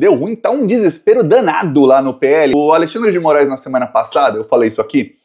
deu ruim, tá um desespero danado lá no PL. O Alexandre de Moraes, na semana passada, eu falei isso aqui,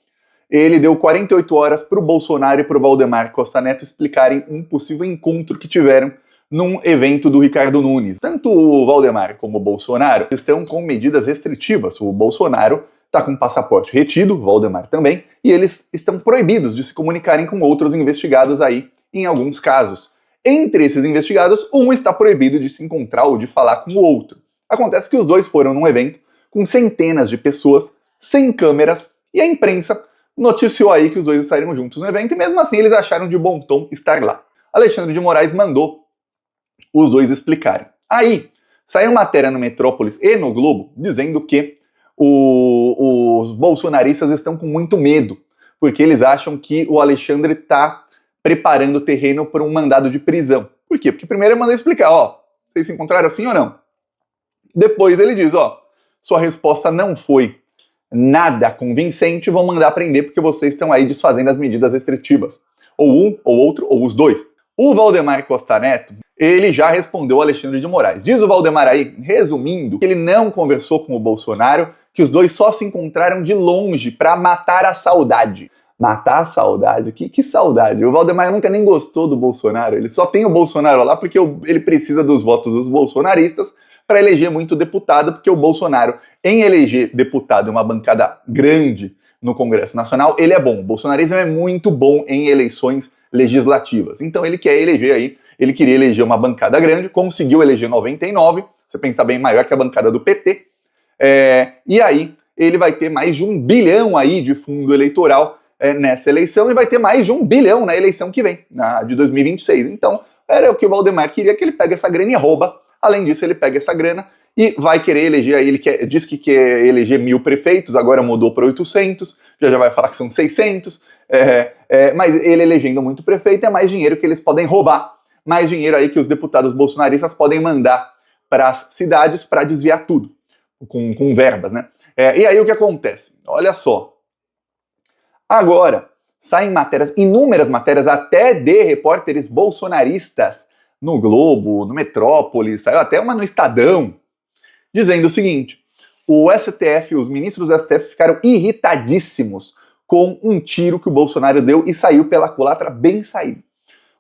ele deu 48 horas para o Bolsonaro e para o Valdemar Costa Neto explicarem um possível encontro que tiveram num evento do Ricardo Nunes. Tanto o Valdemar como o Bolsonaro estão com medidas restritivas. O Bolsonaro está com passaporte retido, o Valdemar também, e eles estão proibidos de se comunicarem com outros investigados aí, em alguns casos. Entre esses investigados, um está proibido de se encontrar ou de falar com o outro. Acontece que os dois foram num evento com centenas de pessoas, sem câmeras, e a imprensa noticiou aí que os dois saíram juntos no evento, e mesmo assim eles acharam de bom tom estar lá. Alexandre de Moraes mandou os dois explicarem. Aí, saiu matéria no Metrópolis e no Globo dizendo que os bolsonaristas estão com muito medo, porque eles acham que o Alexandre está preparando o terreno para um mandado de prisão. Por quê? Porque primeiro ele mandou explicar, ó, vocês se encontraram assim ou não? Depois ele diz, ó, sua resposta não foi nada convincente, vão mandar prender porque vocês estão aí desfazendo as medidas restritivas. Ou um, ou outro, ou os dois. O Valdemar Costa Neto, ele já respondeu ao Alexandre de Moraes. Diz o Valdemar aí, resumindo, que ele não conversou com o Bolsonaro, que os dois só se encontraram de longe para matar a saudade. Matar a saudade? Que saudade? O Valdemar nunca nem gostou do Bolsonaro, ele só tem o Bolsonaro lá porque ele precisa dos votos dos bolsonaristas para eleger muito deputado, porque o Bolsonaro, em eleger deputado em uma bancada grande no Congresso Nacional, ele é bom. O bolsonarismo é muito bom em eleições legislativas. Então ele quer eleger aí, ele queria eleger uma bancada grande, conseguiu eleger 99, você pensa bem, maior que a bancada do PT, e aí ele vai ter mais de 1 bilhão aí de fundo eleitoral nessa eleição e vai ter mais de 1 bilhão na eleição que vem, de 2026. Então era o que o Valdemar queria, que ele pegue essa grana e rouba. Além disso, ele pega essa grana e vai querer eleger, aí ele diz que quer eleger 1000 prefeitos, agora mudou para 800, já vai falar que são 600, mas ele elegendo muito prefeito é mais dinheiro que eles podem roubar, mais dinheiro aí que os deputados bolsonaristas podem mandar para as cidades para desviar tudo, com verbas, né? E aí o que acontece? Olha só, agora saem matérias, inúmeras matérias, até de repórteres bolsonaristas, no Globo, no Metrópolis, saiu até uma no Estadão, dizendo o seguinte: o STF, os ministros do STF ficaram irritadíssimos com um tiro que o Bolsonaro deu e saiu pela culatra bem saído.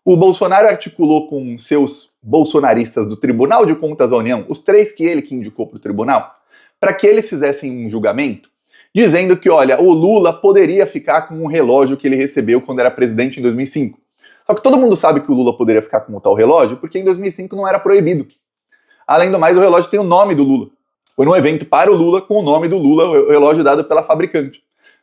O Bolsonaro articulou com seus bolsonaristas do Tribunal de Contas da União, os 3 que ele que indicou para o tribunal, para que eles fizessem um julgamento, dizendo que, olha, o Lula poderia ficar com um relógio que ele recebeu quando era presidente em 2005. Só que todo mundo sabe que o Lula poderia ficar com o tal relógio, porque em 2005 não era proibido. Além do mais, o relógio tem o nome do Lula. Foi num evento para o Lula, com o nome do Lula, o relógio dado pela fabricante.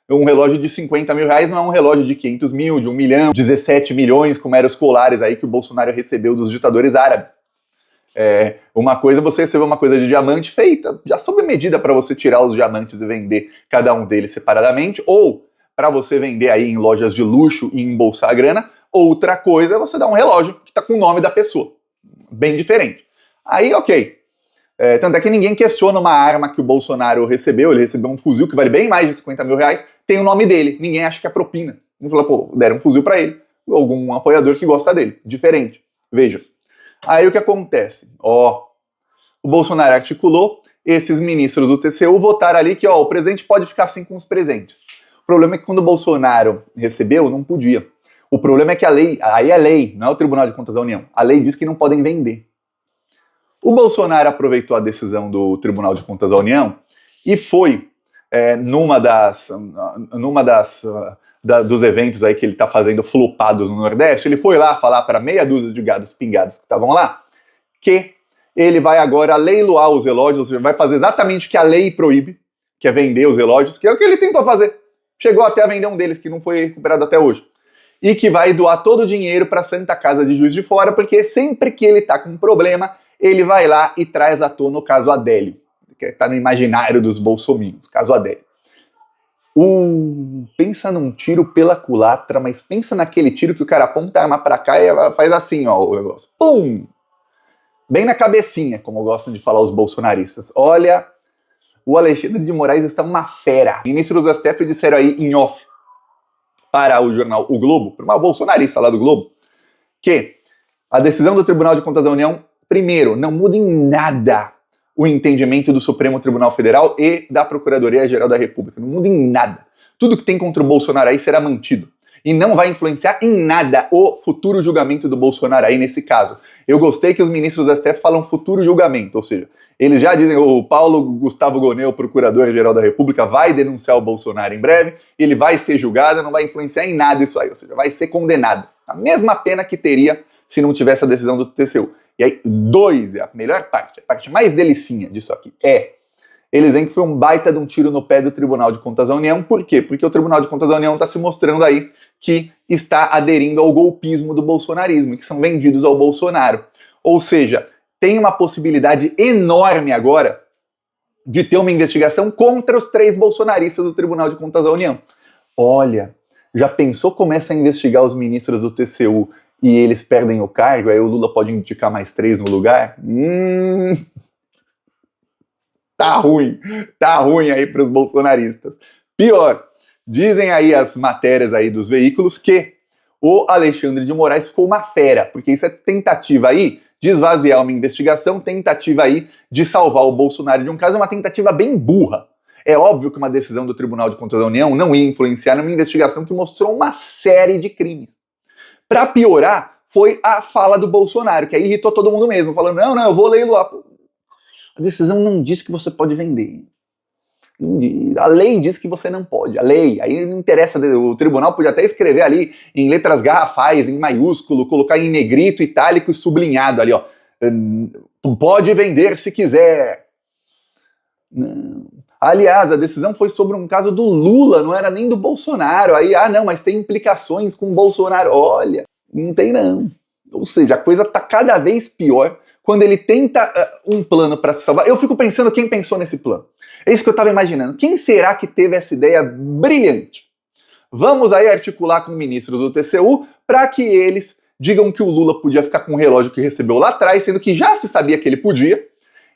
Um relógio de 50 mil reais não é um relógio de 500 mil, de 1 milhão, 17 milhões, como eram os colares aí que o Bolsonaro recebeu dos ditadores árabes. Uma coisa, você recebeu uma coisa de diamante feita, já sob medida para você tirar os diamantes e vender cada um deles separadamente, ou para você vender aí em lojas de luxo e embolsar a grana. Outra coisa é você dar um relógio que está com o nome da pessoa. Bem diferente. Aí, ok. Tanto é que ninguém questiona uma arma que o Bolsonaro recebeu. Ele recebeu um fuzil que vale bem mais de 50 mil reais. Tem o nome dele. Ninguém acha que é propina. Não fala, pô, deram um fuzil para ele. Algum apoiador que gosta dele. Diferente. Veja. Aí o que acontece? O Bolsonaro articulou. Esses ministros do TCU votaram ali que o presidente pode ficar assim com os presentes. O problema é que quando o Bolsonaro recebeu, não podia. O problema é que a lei, aí é lei, não é o Tribunal de Contas da União, a lei diz que não podem vender. O Bolsonaro aproveitou a decisão do Tribunal de Contas da União e foi dos eventos aí que ele está fazendo flopados no Nordeste, ele foi lá falar para meia dúzia de gados pingados que estavam lá, que ele vai agora leiloar os relógios, vai fazer exatamente o que a lei proíbe, que é vender os relógios, que é o que ele tentou fazer. Chegou até a vender um deles, que não foi recuperado até hoje. E que vai doar todo o dinheiro para a Santa Casa de Juiz de Fora, porque sempre que ele está com um problema, ele vai lá e traz à tona o caso Adélio, que está no imaginário dos bolsominions, caso Adélio. Pensa num tiro pela culatra, mas pensa naquele tiro que o cara aponta a arma para cá e faz assim, o negócio. Pum! Bem na cabecinha, como gostam de falar os bolsonaristas. Olha, o Alexandre de Moraes está uma fera. Ministros do STF disseram aí em off para o jornal O Globo, para uma bolsonarista lá do Globo, que a decisão do Tribunal de Contas da União, primeiro, não muda em nada o entendimento do Supremo Tribunal Federal e da Procuradoria-Geral da República. Não muda em nada. Tudo que tem contra o Bolsonaro aí será mantido. E não vai influenciar em nada o futuro julgamento do Bolsonaro aí nesse caso. Eu gostei que os ministros do STF falam futuro julgamento, ou seja, eles já dizem, o Paulo Gustavo Gonê, o Procurador-Geral da República, vai denunciar o Bolsonaro em breve, ele vai ser julgado, não vai influenciar em nada isso aí, ou seja, vai ser condenado. A mesma pena que teria se não tivesse a decisão do TCU. E aí, dois, é a melhor parte, a parte mais delicinha disso aqui, eles veem que foi um baita de um tiro no pé do Tribunal de Contas da União. Por quê? Porque o Tribunal de Contas da União está se mostrando aí que está aderindo ao golpismo do bolsonarismo, que são vendidos ao Bolsonaro. Ou seja, tem uma possibilidade enorme agora de ter uma investigação contra os 3 bolsonaristas do Tribunal de Contas da União. Olha, já pensou começa a investigar os ministros do TCU e eles perdem o cargo, aí o Lula pode indicar mais 3 no lugar? Tá ruim aí para os bolsonaristas. Pior, dizem aí as matérias aí dos veículos que o Alexandre de Moraes ficou uma fera, porque isso é tentativa aí de esvaziar uma investigação, tentativa aí de salvar o Bolsonaro de um caso, é uma tentativa bem burra. É óbvio que uma decisão do Tribunal de Contas da União não ia influenciar numa investigação que mostrou uma série de crimes. Para piorar, foi a fala do Bolsonaro, que aí irritou todo mundo mesmo, falando, não, eu vou leiloar. A decisão não diz que você pode vender. A lei diz que você não pode. A lei, aí não interessa, o tribunal pode até escrever ali em letras garrafais, em maiúsculo, colocar em negrito, itálico e sublinhado ali, ó. Pode vender se quiser. Não. Aliás, a decisão foi sobre um caso do Lula, não era nem do Bolsonaro. Aí, não, mas tem implicações com o Bolsonaro. Olha, não tem não. Ou seja, a coisa tá cada vez pior quando ele tenta um plano para se salvar. Eu fico pensando quem pensou nesse plano. É isso que eu estava imaginando. Quem será que teve essa ideia brilhante? Vamos aí articular com ministros do TCU para que eles digam que o Lula podia ficar com o relógio que recebeu lá atrás, sendo que já se sabia que ele podia,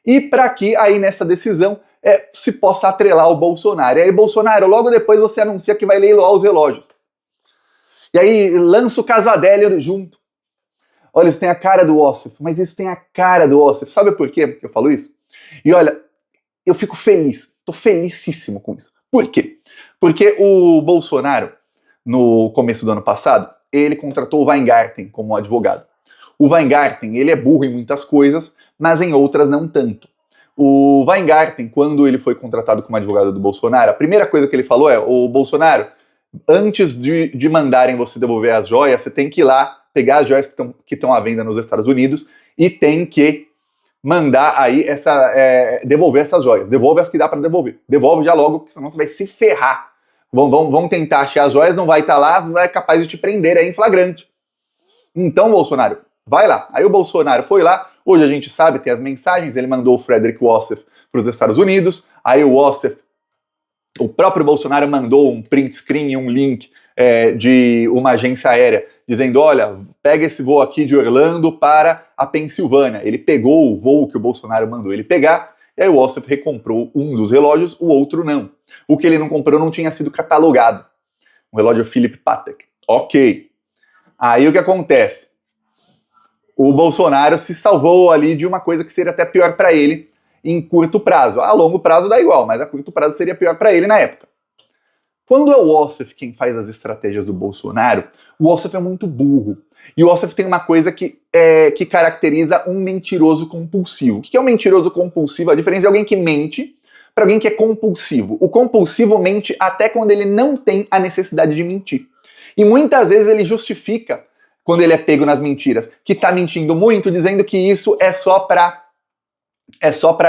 e para que aí nessa decisão se possa atrelar o Bolsonaro. E aí, Bolsonaro, logo depois você anuncia que vai leiloar os relógios. E aí lança o caso Adélio junto. Olha, isso tem a cara do Ossif, mas isso tem a cara do Ossif. Sabe por quê que eu falo isso? E olha, eu fico feliz, tô felicíssimo com isso. Por quê? Porque o Bolsonaro, no começo do ano passado, ele contratou o Weingarten como advogado. O Weingarten, ele é burro em muitas coisas, mas em outras não tanto. O Weingarten, quando ele foi contratado como advogado do Bolsonaro, a primeira coisa que ele falou é, ô Bolsonaro, antes de mandarem você devolver as joias, você tem que ir lá pegar as joias que estão à venda nos Estados Unidos e tem que mandar aí devolver essas joias. Devolve as que dá para devolver. Devolve já logo, porque senão você vai se ferrar. Vão tentar achar as joias, não vai estar lá, vai capaz de te prender aí em flagrante. Então, Bolsonaro, vai lá. Aí o Bolsonaro foi lá, hoje a gente sabe, tem as mensagens, ele mandou o Frederick Ossif para os Estados Unidos, aí o próprio Bolsonaro mandou um print screen e um link de uma agência aérea, dizendo, olha, pega esse voo aqui de Orlando para a Pensilvânia. Ele pegou o voo que o Bolsonaro mandou ele pegar, e aí o Ossif recomprou um dos relógios, o outro não. O que ele não comprou não tinha sido catalogado. Um relógio Philip Patek. Ok. Aí o que acontece? O Bolsonaro se salvou ali de uma coisa que seria até pior para ele em curto prazo. A longo prazo dá igual, mas a curto prazo seria pior para ele na época. Quando é o Ossif quem faz as estratégias do Bolsonaro, o Ossif é muito burro. E o Ossif tem uma coisa que caracteriza um mentiroso compulsivo. O que é um mentiroso compulsivo? A diferença é alguém que mente para alguém que é compulsivo. O compulsivo mente até quando ele não tem a necessidade de mentir. E muitas vezes ele justifica, quando ele é pego nas mentiras, que está mentindo muito, dizendo que isso é só para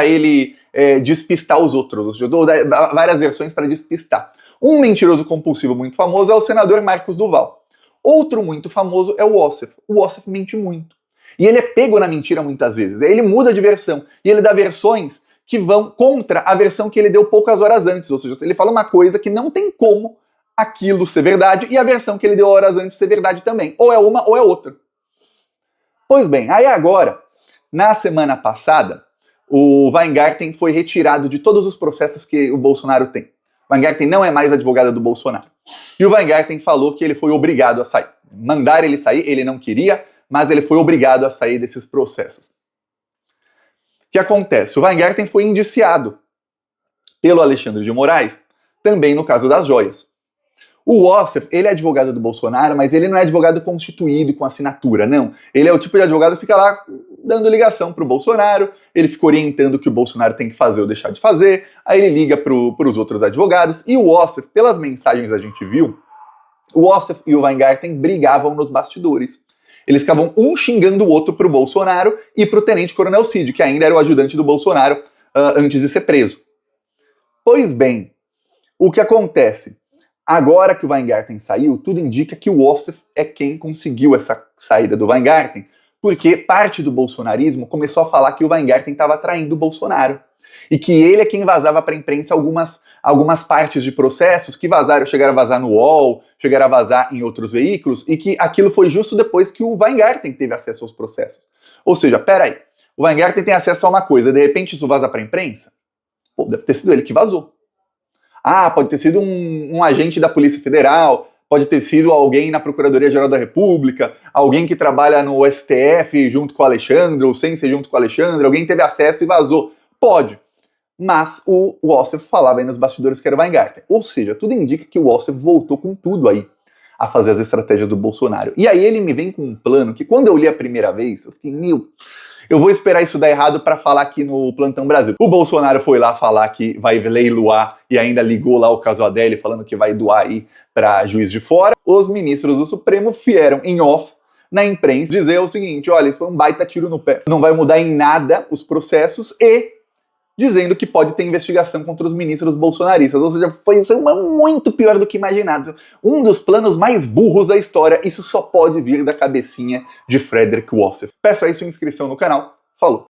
ele despistar os outros. Eu dou várias versões para despistar. Um mentiroso compulsivo muito famoso é o senador Marcos Duval. Outro muito famoso é o Ossif. O Ossif mente muito. E ele é pego na mentira muitas vezes. Ele muda de versão. E ele dá versões que vão contra a versão que ele deu poucas horas antes. Ou seja, ele fala uma coisa que não tem como aquilo ser verdade e a versão que ele deu horas antes ser verdade também. Ou é uma ou é outra. Pois bem, aí agora, na semana passada, o Weingarten foi retirado de todos os processos que o Bolsonaro tem. O Weingarten não é mais advogado do Bolsonaro. E o Weingarten falou que ele foi obrigado a sair. Mandaram ele sair, ele não queria, mas ele foi obrigado a sair desses processos. que acontece? O Weingarten foi indiciado pelo Alexandre de Moraes, também no caso das joias. O Ossef, ele é advogado do Bolsonaro, mas ele não é advogado constituído com assinatura, não. Ele é o tipo de advogado que fica lá dando ligação pro Bolsonaro, ele fica orientando o que o Bolsonaro tem que fazer ou deixar de fazer, aí ele liga pros outros advogados, e o Ossef, pelas mensagens a gente viu, o Ossef e o Weingarten brigavam nos bastidores. Eles ficavam um xingando o outro pro Bolsonaro e pro tenente-coronel Cid, que ainda era o ajudante do Bolsonaro antes de ser preso. Pois bem, o que acontece? Agora que o Weingarten saiu, tudo indica que o Ossef é quem conseguiu essa saída do Weingarten, porque parte do bolsonarismo começou a falar que o Weingarten estava traindo o Bolsonaro. E que ele é quem vazava para a imprensa algumas partes de processos que vazaram, chegaram a vazar no UOL, chegaram a vazar em outros veículos, e que aquilo foi justo depois que o Weingarten teve acesso aos processos. Ou seja, peraí, o Weingarten tem acesso a uma coisa, de repente isso vaza para a imprensa? Pô, deve ter sido ele que vazou. Ah, pode ter sido um agente da Polícia Federal, pode ter sido alguém na Procuradoria-Geral da República, alguém que trabalha no STF junto com o Alexandre, ou sem ser junto com o Alexandre, alguém teve acesso e vazou. Pode. Mas o Ossef falava aí nos bastidores que era o Weingarten. Ou seja, tudo indica que o Ossef voltou com tudo aí a fazer as estratégias do Bolsonaro. E aí ele me vem com um plano que quando eu li a primeira vez, eu fiquei, eu vou esperar isso dar errado para falar aqui no Plantão Brasil. O Bolsonaro foi lá falar que vai leiloar e ainda ligou lá o caso Adele falando que vai doar aí para Juiz de Fora. Os ministros do Supremo vieram em off na imprensa dizer o seguinte, olha, isso foi um baita tiro no pé. Não vai mudar em nada os processos e dizendo que pode ter investigação contra os ministros bolsonaristas. Ou seja, foi muito pior do que imaginado. Um dos planos mais burros da história. Isso só pode vir da cabecinha de Frederick Ossef. Peço aí sua inscrição no canal. Falou!